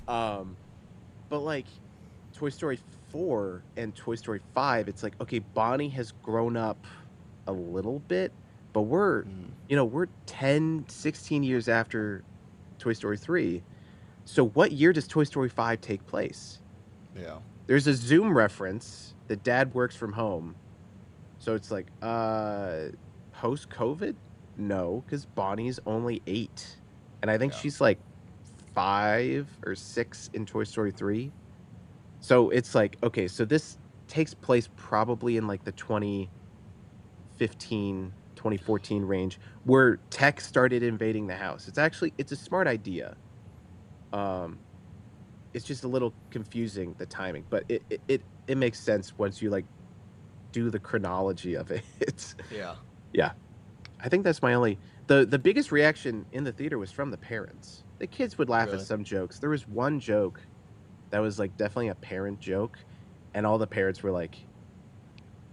Um but like Toy Story 4 and Toy Story 5, it's like, okay, Bonnie has grown up a little bit, but Mm. we're 10, 16 years after Toy Story 3. So what year does Toy Story 5 take place? Yeah. There's a Zoom reference that dad works from home. So it's like, post COVID? No, because Bonnie's only 8. And I think Yeah. she's like 5 or 6 in Toy Story 3. So it's like, okay, so this takes place probably in like the 2015, 2014 range where tech started invading the house. It's a smart idea. Um, it's just a little confusing, the timing, but it makes sense once you like do the chronology of it. It's Yeah. yeah. I think that's my only the biggest reaction in the theater was from the parents. The kids would laugh at Really. some jokes. There was one joke that was like definitely a parent joke, and all the parents were like,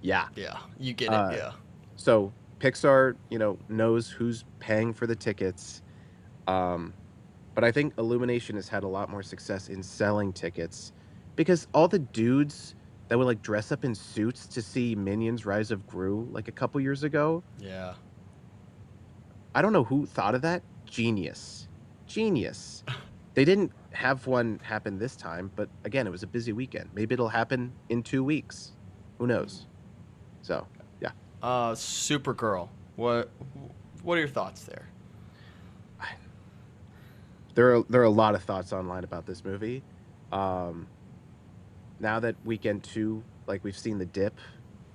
"Yeah." Yeah. You get it. Uh, Yeah. so Pixar, knows who's paying for the tickets. Um, but I think Illumination has had a lot more success in selling tickets because all the dudes that would like dress up in suits to see Minions Rise of Gru like a couple years ago, Yeah. I don't know who thought of that. Genius. Genius. They didn't have one happen this time, but again, it was a busy weekend. Maybe it'll happen in 2 weeks. Who knows? So, yeah. Supergirl. What? What are your thoughts there? There are a lot of thoughts online about this movie. Um, Now that weekend 2, like we've seen the dip,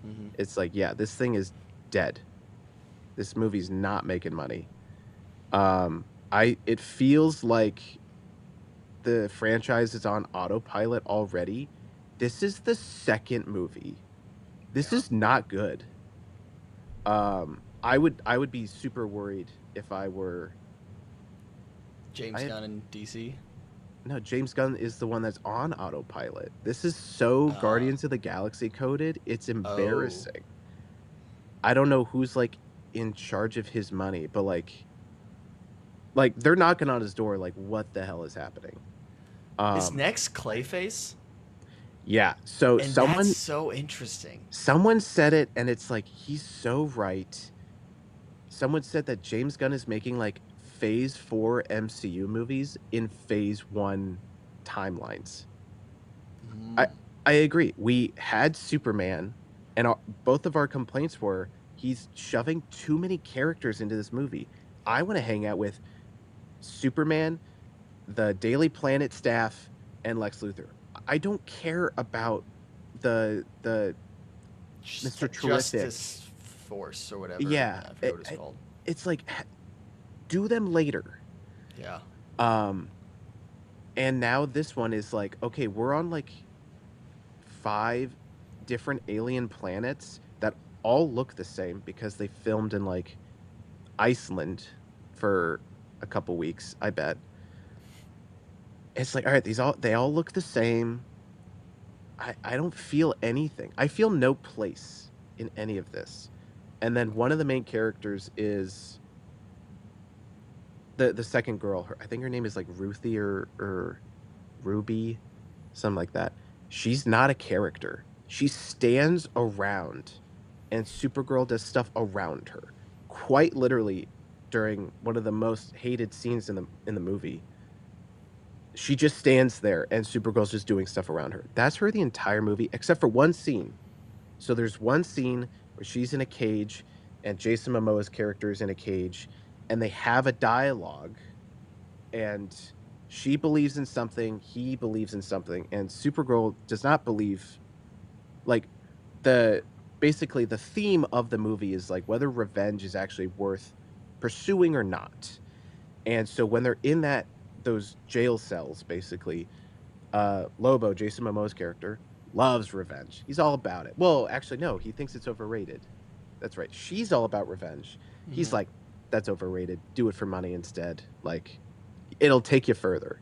Hmm. it's like, yeah, this thing is dead. This movie's not making money. It feels like the franchise is on autopilot already. This is the second movie. This Yeah. is not good. I would be super worried if I were James I Gunn in DC. no, James Gunn is the one that's on autopilot. This is so Uh. Guardians of the Galaxy coded. It's Oh. embarrassing. I don't know who's like in charge of his money, but like they're knocking on his door like what the hell is happening? Is Um next Clayface? yeah, so And that's someone so interesting. someone said it and it's like he's so right. Someone said that James Gunn is making like phase 4 MCU movies in phase 1 timelines. I Mm. I agree. We had Superman, and both of our complaints were he's shoving too many characters into this movie. I want to hang out with Superman, the Daily Planet staff, and Lex Luthor. I don't care about the Mr. Terrific. Justice Force or whatever. Yeah, I forget what it's called. it's like do them later. Yeah. Um, and now this one is like, okay, we're on like 5 different alien planets that all look the same because they filmed in like Iceland for a couple weeks, I bet. It's like, all right, they all look the same. I don't feel anything. I feel no place in any of this. And then one of the main characters is the second girl, I think her name is like Ruthie or Ruby, something like that. She's not a character. She stands around, and Supergirl does stuff around her. Quite literally, during one of the most hated scenes in the movie, she just stands there, and Supergirl's just doing stuff around her. That's her the entire movie, except for one scene. So there's one scene where she's in a cage, and Jason Momoa's character is in a cage, and they have a dialogue, and she believes in something, he believes in something, and Supergirl does not believe. Like, the basically the theme of the movie is like whether revenge is actually worth pursuing or not. And so when they're in those jail cells, basically, Lobo, Jason Momoa's character, loves revenge. He's all about it. Well, actually, no, he thinks it's overrated. That's right. She's all about revenge. He's Mm-hmm. like, that's overrated. Do it for money instead. Like, it'll take you further.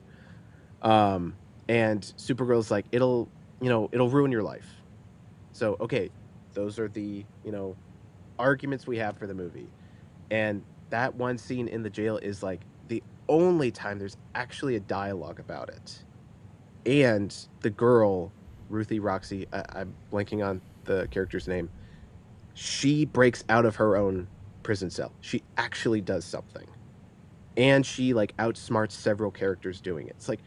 Um, and Supergirl's like, it'll ruin your life. So, okay, those are the, arguments we have for the movie. And that one scene in the jail is like the only time there's actually a dialogue about it. And the girl, Ruthie Roxy, I'm blanking on the character's name. She breaks out of her own prison cell. She actually does something. And she like outsmarts several characters doing it. It's like,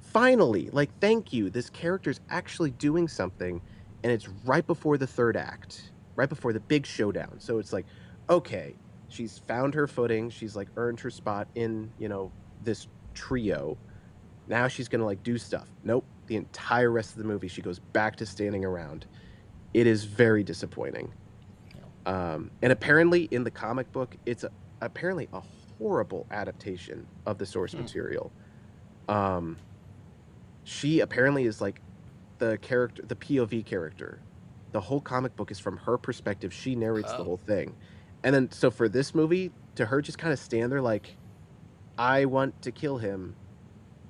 finally, like, thank you. This character's actually doing something, and it's right before the third act, right before the big showdown. So it's like, okay, she's found her footing. She's like earned her spot in, this trio. Now she's gonna like do stuff. Nope. The entire rest of the movie, she goes back to standing around. It is very disappointing. And apparently in the comic book, apparently a horrible adaptation of the source Hmm. material. Um, she apparently is like the character, the POV character. The whole comic book is from her perspective. She narrates the Oh. whole thing. And then, so for this movie, to her just kind of stand there like, I want to kill him.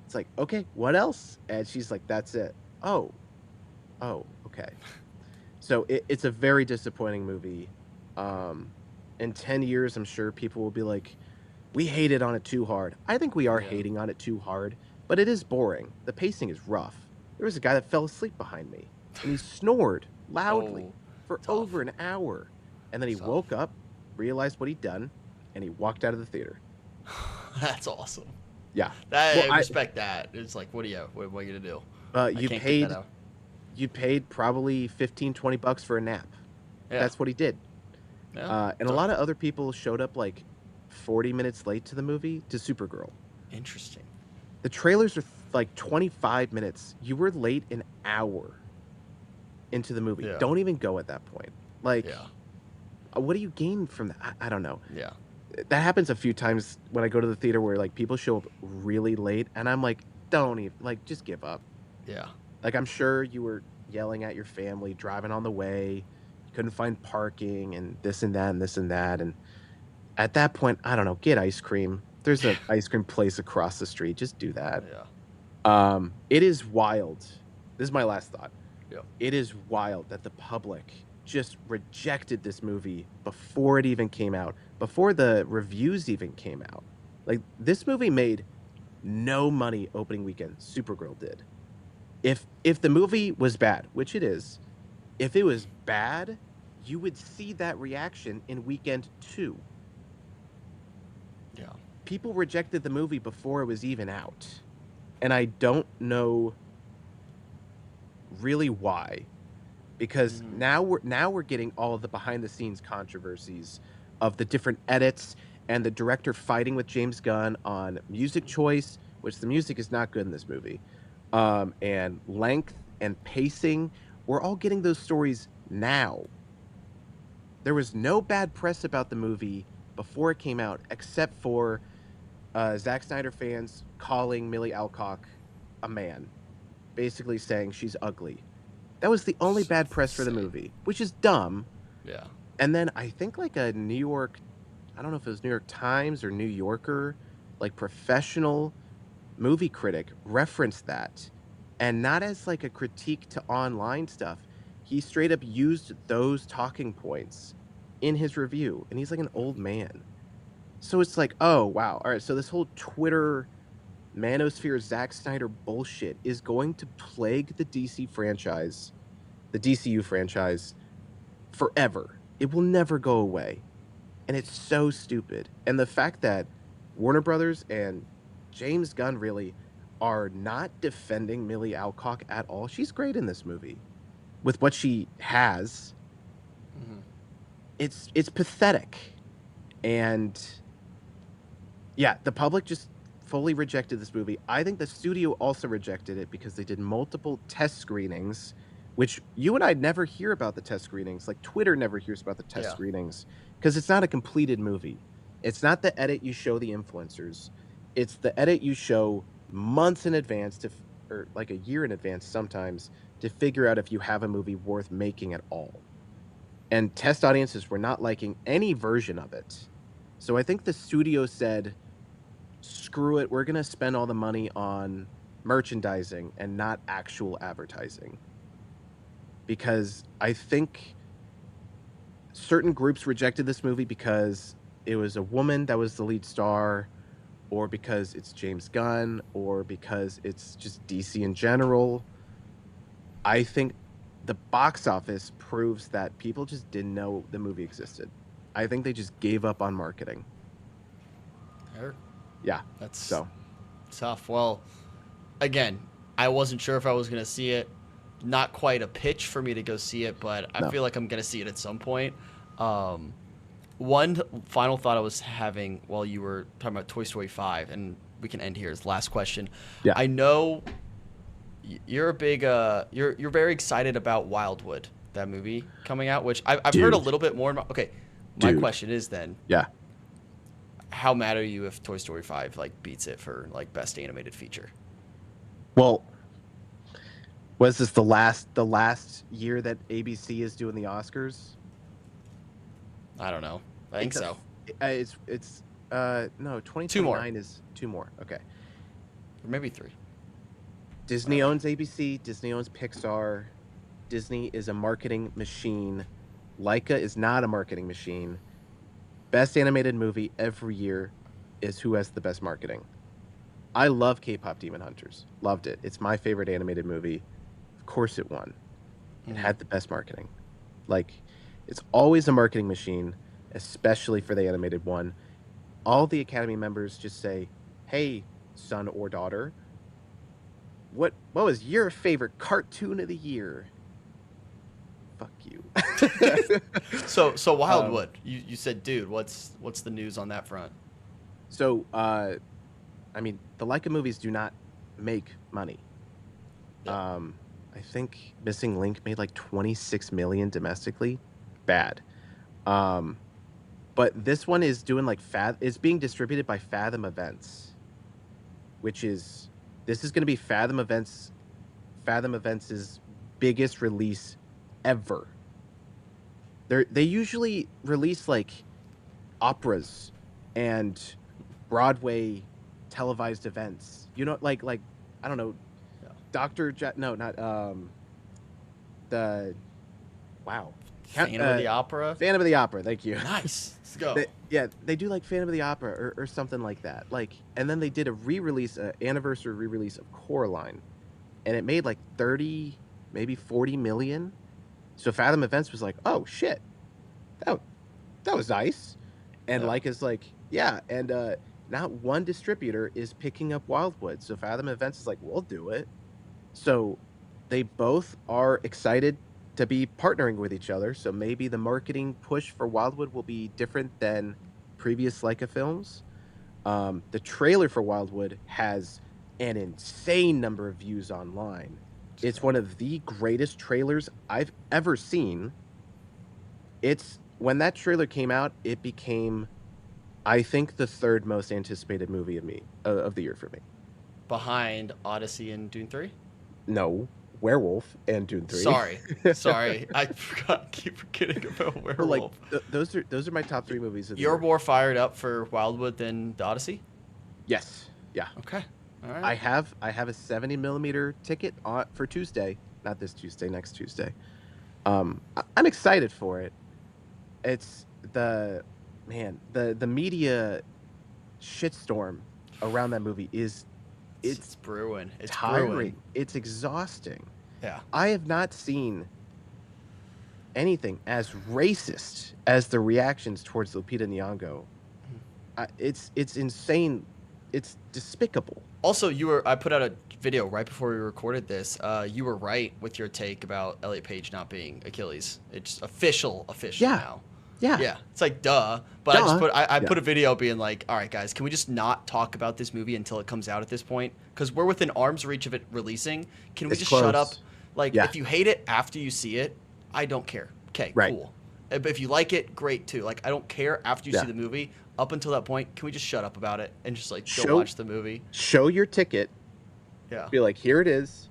It's like, okay, what else? And she's like, that's it. Oh, okay. So it's a very disappointing movie. Um, in 10 years, I'm sure people will be like, we hated on it too hard. I think we are Yeah. hating on it too hard, but it is boring. The pacing is rough. There was a guy that fell asleep behind me, and he snored loudly Oh, for tough. over an hour. And then he Tough. woke up, realized what he'd done, and he walked out of the theater. That's awesome. Yeah. That Well, I respect that. It's like, what are you gonna do? I you can't get that paid out. you paid probably 15, $20 for a nap. Yeah. That's what he did. Yeah. And a lot of other people showed up like 40 minutes late to the movie, to Supergirl. Interesting. The trailers are like 25 minutes. You were late an hour into the movie. Yeah. Don't even go at that point. Like, Yeah. what do you gain from that? I don't know. Yeah. That happens a few times when I go to the theater where like people show up really late, and I'm like, don't even, like, just give up. Yeah. Like, I'm sure you were yelling at your family driving on the way, you couldn't find parking, and this and that and this and that. And at that point, I don't know, get ice cream. There's a ice cream place across the street. Just do that. Yeah. It is wild. This is my last thought. Yeah. It is wild that the public just rejected this movie before it even came out, before the reviews even came out. Like, this movie made no money opening weekend. Supergirl did. If the movie was bad, which it is, if it was bad, you would see that reaction in weekend 2. Yeah. People rejected the movie before it was even out. And I don't know really why, because Mm. now we're getting all of the behind the scenes controversies of the different edits and the director fighting with James Gunn on music choice, which the music is not good in this movie, and length and pacing. We're all getting those stories now. There was no bad press about the movie before it came out, except for Zack Snyder fans calling Millie Alcock a man, basically saying she's ugly. That was the only bad press for the Insane. movie, which is dumb. Yeah. And then I think like a New York, I don't know if it was New York Times or New Yorker, like professional movie critic referenced that. And not as like a critique to online stuff. He straight up used those talking points in his review. And he's like an old man. So it's like, oh wow, all right. So this whole Twitter manosphere Zack Snyder bullshit is going to plague the DC franchise, the DCU franchise, forever. It will never go away. And it's so stupid. And the fact that Warner Brothers and James Gunn really are not defending Millie Alcock at all. She's great in this movie. With what she has, Mhm. it's pathetic. And yeah, the public just fully rejected this movie. I think the studio also rejected it because they did multiple test screenings, which you and I never hear about the test screenings. Like Twitter never hears about the test Yeah. screenings because it's not a completed movie. It's not the edit you show the influencers. It's the edit you show months in advance or like a year in advance sometimes to figure out if you have a movie worth making at all. And test audiences were not liking any version of it. So I think the studio said, screw it, we're going to spend all the money on merchandising and not actual advertising. Because I think certain groups rejected this movie because it was a woman that was the lead star, or because it's James Gunn, or because it's just DC in general. I think the box office proves that people just didn't know the movie existed. I think they just gave up on marketing. There. Yeah. That's So, tough. Well, again, I wasn't sure if I was going to see it. Not quite a pitch for me to go see it, but I no. feel like I'm going to see it at some point. Um, One final thought I was having while you were talking about Toy Story 5, and we can end here as last question. Yeah. I know you're a big, you're very excited about Wildwood, that movie coming out, which I've heard a Dude. little bit more about. Okay, my Dude. question is then, Yeah. how mad are you if Toy Story 5 like beats it for like best animated feature? Well, was this the last year that ABC is doing the Oscars? I don't know. I think It's so. it's no, Two more, 2029 is two more. Okay. or maybe three. Disney Whatever. owns ABC, Disney owns Pixar. Disney is a marketing machine. Leica is not a marketing machine. Best animated movie every year is who has the best marketing. I love K-pop Demon Hunters. Loved it. It's my favorite animated movie. Of course it won. It Mhm. had the best marketing. Like, it's always a marketing machine, especially for the animated one. All the Academy members just say, "Hey, son or daughter, what was your favorite cartoon of the year?" Fuck you. So um, Wildwood, you said, dude, what's the news on that front? so, I mean, the Leica movies do not make money. Yeah. I think Missing Link made like 26 million domestically. Bad. Um, but this one is doing like it's being distributed by Fathom Events, which is this is going to be Fathom Events' biggest release ever. They usually release like operas and Broadway televised events. You know, like I don't know, Yeah. no, not the wow, Phantom of the Opera. Phantom of the Opera. Thank you. Nice. Let's go. Yeah, they do like Phantom of the Opera or something like that. Like, and then they did a re-release, anniversary re-release of Coraline, and it made like 30, maybe 40 million. So Fathom Events was like, oh shit, that that was nice, and Yeah. Leica's like, yeah, and not one distributor is picking up Wildwood, so Fathom Events is like, we'll do it. So they both are excited to be partnering with each other. So maybe the marketing push for Wildwood will be different than previous Leica films. The trailer for Wildwood has an insane number of views online. It's one of the greatest trailers I've ever seen. It's when that trailer came out, it became, I think, the third most anticipated movie of the year for me. Behind Odyssey and Dune 3. No, Werewolf and Dune 3. Sorry, I forgot. Keep forgetting about But like Werewolf. those are my top three movies of the You're year. more fired up for Wildwood than the Odyssey. Yes, yeah. Okay. All right. I have a 70 millimeter ticket for Tuesday, not this Tuesday, next Tuesday. I'm excited for it. It's the man, the media shitstorm around that movie is It's it's brewing. It's brewing. tiring. It's exhausting. Yeah. I have not seen anything as racist as the reactions towards Lupita Nyong'o. It's insane. It's despicable. Also, I put out a video right before we recorded this. You were right with your take about Elliot Page not being Achilles. It's official Yeah, now. yeah, Yeah, it's like duh. But duh. I Yeah, put a video being like, all right, guys, can we just not talk about this movie until it comes out at this point? Because we're within arm's reach of it releasing. Can we it's just shut up? close. Like, Yeah, if you hate it after you see it, I don't care. Okay, right. cool. But if you like it, great too. Like, I don't care after you Yeah. see the movie. Up until that point, can we just shut up about it and just like go Show watch the movie? show your ticket. Yeah. Be like, here it is.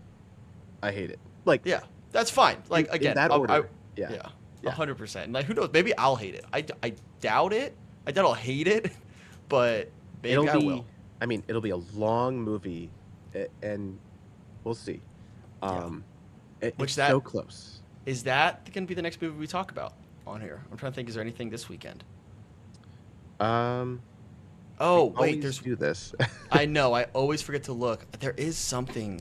I hate it. Like Yeah, that's fine. Like in again, that order. Yeah, yeah, yeah. 100%. Like who knows? Maybe I'll hate it. I doubt it. I doubt I'll hate it, but maybe I will. I mean, it'll be a long movie, and we'll see. Yeah. It's that so close. is that going to be the next movie we talk about on here? I'm trying to think. Is there anything this weekend? Um, Oh we wait, always there's. do this. I know. I always forget to look. There is something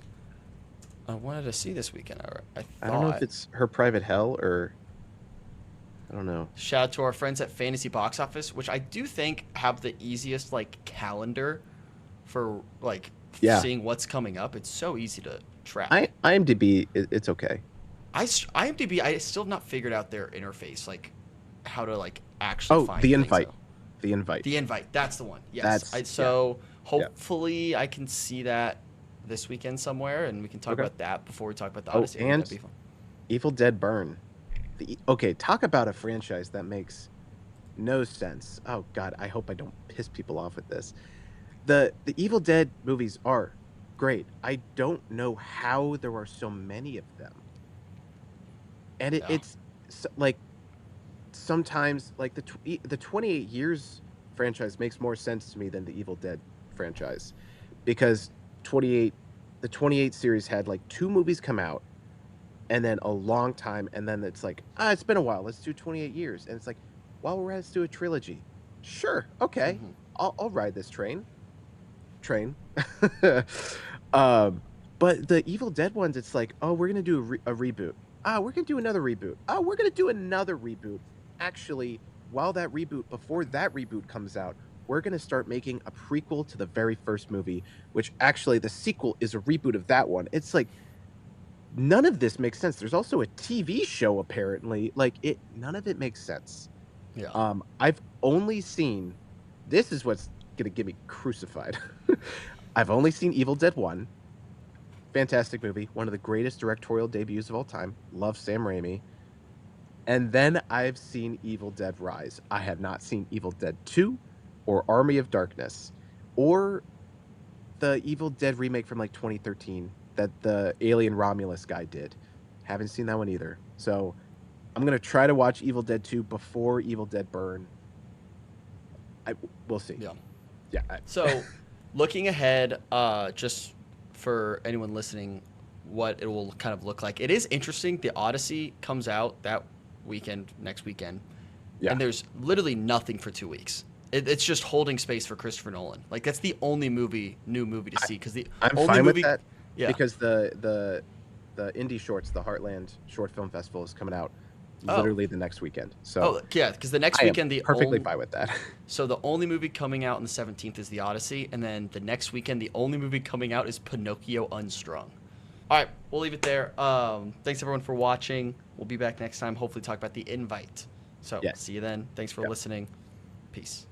I wanted to see this weekend. I I don't know if thought. it's Her Private Hell or I don't know. Shout out to our friends at Fantasy Box Office, which I do think have the easiest like calendar for like Yeah, seeing what's coming up. It's so easy to track. IMDb, it's okay. IMDb, I still have not figured out their interface, like how to like actually Oh, find the things. invite, Though. the invite. The invite, that's the one. Yes. That's yeah, So yeah. hopefully I can see that this weekend somewhere, and we can talk Okay. about that before we talk about the Oh, Odyssey. I think and that'd be fun. Evil Dead Burn. Okay, talk about a franchise that makes no sense. Oh God, I hope I don't piss people off with this. The Evil Dead movies are great. I don't know how there are so many of them, and Yeah. it's like sometimes like the 28 Years franchise makes more sense to me than the Evil Dead franchise, because 28 the 28 series had like 2 movies come out and then a long time, and then it's like, it's been a while, let's do 28 years, and it's like, well, let's do a trilogy. Sure, okay, Hmm. I'll ride this train. But the Evil Dead ones, it's like, oh, we're gonna do a reboot. We're gonna do another reboot. We're gonna do another reboot. Actually, before that reboot comes out, we're gonna start making a prequel to the very first movie, which actually the sequel is a reboot of that one. It's like none of this makes sense. There's also a TV show apparently. None of it makes sense. Yeah. I've only seen. This is what's gonna get me crucified. I've only seen Evil Dead 1. Fantastic movie, one of the greatest directorial debuts of all time. Love Sam Raimi. And then I've seen Evil Dead Rise. I have not seen Evil Dead 2 or Army of Darkness or the Evil Dead remake from like 2013 that the Alien Romulus guy did. Haven't seen that one either. So I'm going to try to watch Evil Dead 2 before Evil Dead Burn. We'll see. Yeah. Yeah. So, looking ahead, just for anyone listening, what it will kind of look like. It is interesting. The Odyssey comes out that weekend, next weekend, Yeah. and there's literally nothing for 2 weeks. It's just holding space for Christopher Nolan. Like that's the only new movie to see because the I'm only fine movie, with that. yeah, Because the indie shorts, the Heartland Short Film Festival is coming out Oh. literally the next weekend. So oh yeah, because the next I am weekend perfectly fine with that. So the only movie coming out on the 17th is The Odyssey, and then the next weekend, the only movie coming out is Pinocchio Unstrung. All right, we'll leave it there. Thanks everyone for watching. We'll be back next time. Hopefully talk about The Invite. So Yes. see you then. Thanks for Yep. listening. Peace.